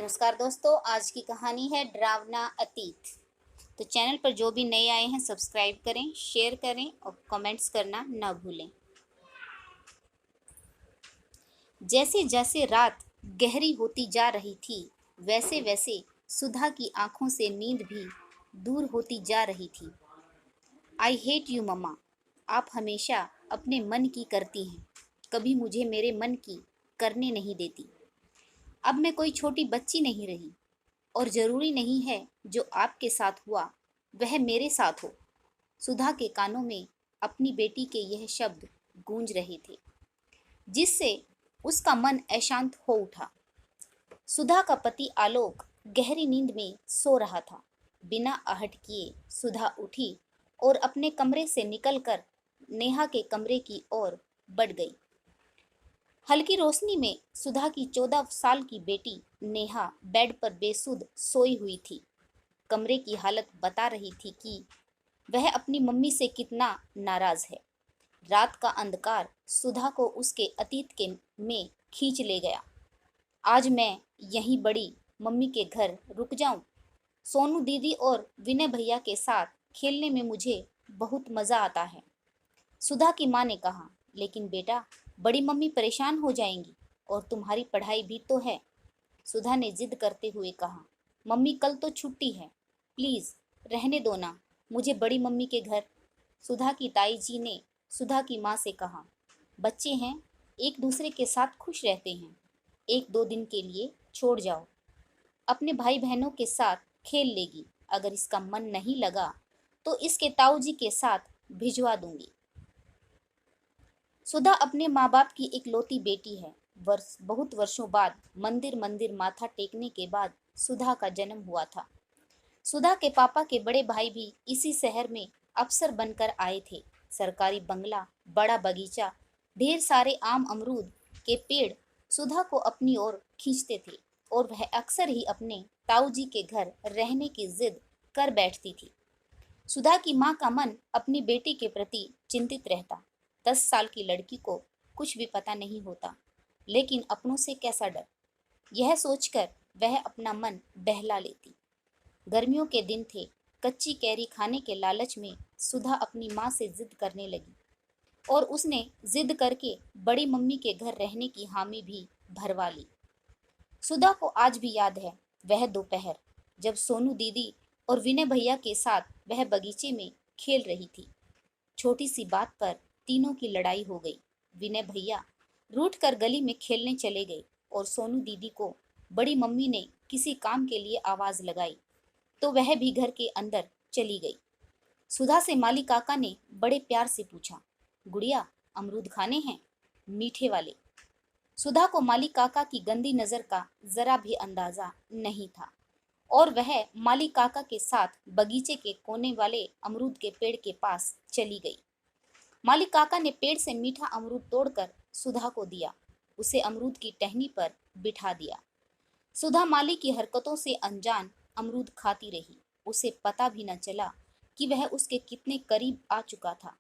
नमस्कार दोस्तों, आज की कहानी है डरावना अतीत। तो चैनल पर जो भी नए आए हैं सब्सक्राइब करें, शेयर करें और कमेंट्स करना ना भूलें। जैसे जैसे रात गहरी होती जा रही थी वैसे वैसे सुधा की आंखों से नींद भी दूर होती जा रही थी। आई हेट यू मम्मा, आप हमेशा अपने मन की करती हैं, कभी मुझे मेरे मन की करने नहीं देती। अब मैं कोई छोटी बच्ची नहीं रही और जरूरी नहीं है जो आपके साथ हुआ वह मेरे साथ हो। सुधा के कानों में अपनी बेटी के यह शब्द गूंज रहे थे, जिससे उसका मन अशांत हो उठा। सुधा का पति आलोक गहरी नींद में सो रहा था। बिना आहट किए सुधा उठी और अपने कमरे से निकलकर नेहा के कमरे की ओर बढ़ गई। हल्की रोशनी में सुधा की 14 साल की बेटी नेहा बेड पर बेसुध सोई हुई थी। कमरे की हालत बता रही थी कि वह अपनी मम्मी से कितना नाराज है। रात का अंधकार सुधा को उसके अतीत के में खींच ले गया। आज मैं यहीं बड़ी मम्मी के घर रुक जाऊं। सोनू दीदी और विनय भैया के साथ खेलने में मुझे बहुत मजा आता है, सुधा की माँ ने कहा। लेकिन बेटा, बड़ी मम्मी परेशान हो जाएंगी और तुम्हारी पढ़ाई भी तो है, सुधा ने जिद करते हुए कहा। मम्मी कल तो छुट्टी है, प्लीज रहने दो ना मुझे बड़ी मम्मी के घर, सुधा की ताई जी ने सुधा की माँ से कहा। बच्चे हैं, एक दूसरे के साथ खुश रहते हैं, एक दो दिन के लिए छोड़ जाओ, अपने भाई बहनों के साथ खेल लेगी। अगर इसका मन नहीं लगा तो इसके ताऊ जी के साथ भिजवा दूंगी। सुधा अपने माँ बाप की इकलौती बेटी है। बहुत वर्षों बाद मंदिर मंदिर माथा टेकने के बाद सुधा का जन्म हुआ था। सुधा के पापा के बड़े भाई भी इसी शहर में अफसर बनकर आए थे। सरकारी बंगला, बड़ा बगीचा, ढेर सारे आम अमरूद के पेड़ सुधा को अपनी ओर खींचते थे और वह अक्सर ही अपने ताऊ जी के घर रहने की जिद कर बैठती थी। सुधा की माँ का मन अपनी बेटी के प्रति चिंतित रहता। 10 साल की लड़की को कुछ भी पता नहीं होता, लेकिन अपनों से कैसा डर, यह सोचकर वह अपना मन बहला लेती। गर्मियों के दिन थे। कच्ची कैरी खाने के लालच में सुधा अपनी माँ से जिद करने लगी और उसने जिद करके बड़ी मम्मी के घर रहने की हामी भी भरवा ली। सुधा को आज भी याद है वह दोपहर, जब सोनू दीदी और विनय भैया के साथ वह बगीचे में खेल रही थी। छोटी सी बात पर तीनों की लड़ाई हो गई। विनय भैया रूठ कर गली में खेलने चले गए और सोनू दीदी को बड़ी मम्मी ने किसी काम के लिए आवाज लगाई तो वह भी घर के अंदर चली गई। सुधा से माली काका ने बड़े प्यार से पूछा, गुड़िया अमरूद खाने हैं, मीठे वाले। सुधा को माली काका की गंदी नजर का जरा भी अंदाजा नहीं था और वह माली काका के साथ बगीचे के कोने वाले अमरूद के पेड़ के पास चली गई। माली काका ने पेड़ से मीठा अमरूद तोड़कर सुधा को दिया, उसे अमरूद की टहनी पर बिठा दिया। सुधा माली की हरकतों से अनजान अमरूद खाती रही। उसे पता भी न चला कि वह उसके कितने करीब आ चुका था।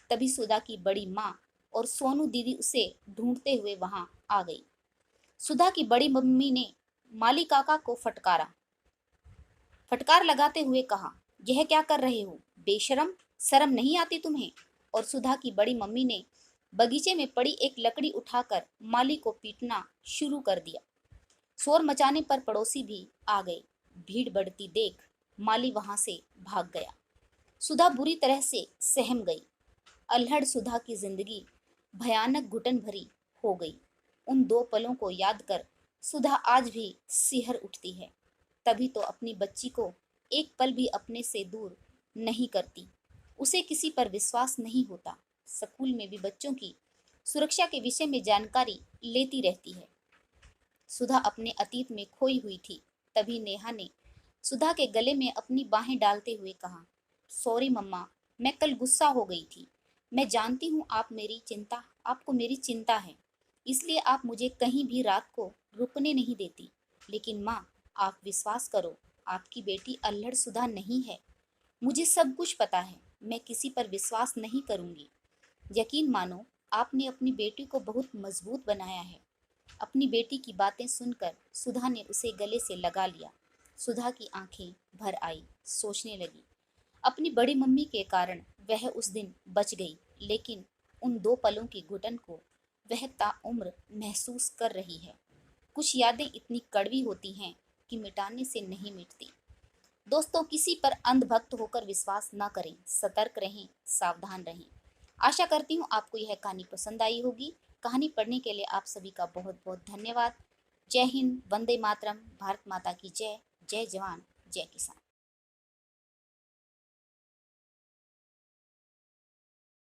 तभी सुधा की बड़ी माँ और सोनू दीदी उसे ढूंढते हुए वहां आ गई। सुधा की बड़ी मम्मी ने माली काका को फटकार लगाते हुए कहा, यह क्या कर रहे हो बेशरम, शर्म नहीं आती तुम्हें। और सुधा की बड़ी मम्मी ने बगीचे में पड़ी एक लकड़ी उठाकर माली को पीटना शुरू कर दिया। शोर मचाने पर पड़ोसी भी आ गए। भीड़ बढ़ती देख माली वहां से भाग गया। सुधा बुरी तरह से सहम गई। अल्हड़ सुधा की जिंदगी भयानक घुटन भरी हो गई। उन दो पलों को याद कर सुधा आज भी सिहर उठती है। तभी तो अपनी बच्ची को एक पल भी अपने से दूर नहीं करती। उसे किसी पर विश्वास नहीं होता। स्कूल में भी बच्चों की सुरक्षा के विषय में जानकारी लेती रहती है। सुधा अपने अतीत में खोई हुई थी। तभी नेहा ने सुधा के गले में अपनी बाहें डालते हुए कहा, सॉरी मम्मा, मैं कल गुस्सा हो गई थी। मैं जानती हूँ आपको मेरी चिंता है, इसलिए आप मुझे कहीं भी रात को रुकने नहीं देती। लेकिन माँ, आप विश्वास करो, आपकी बेटी अल्हड़ सुधा नहीं है। मुझे सब कुछ पता है, मैं किसी पर विश्वास नहीं करूंगी। यकीन मानो, आपने अपनी बेटी को बहुत मजबूत बनाया है। अपनी बेटी की बातें सुनकर सुधा ने उसे गले से लगा लिया। सुधा की आंखें भर आई, सोचने लगी, अपनी बड़ी मम्मी के कारण वह उस दिन बच गई, लेकिन उन 2 पलों की घुटन को वह ताउम्र महसूस कर रही है। कुछ यादें इतनी कड़वी होती हैं कि मिटाने से नहीं मिटती। दोस्तों, किसी पर अंधभक्त होकर विश्वास न करें, सतर्क रहें, सावधान रहें। आशा करती हूँ आपको यह कहानी पसंद आई होगी। कहानी पढ़ने के लिए आप सभी का बहुत बहुत धन्यवाद। जय हिंद, वंदे मातरम, भारत माता की जय, जय जवान, जय किसान।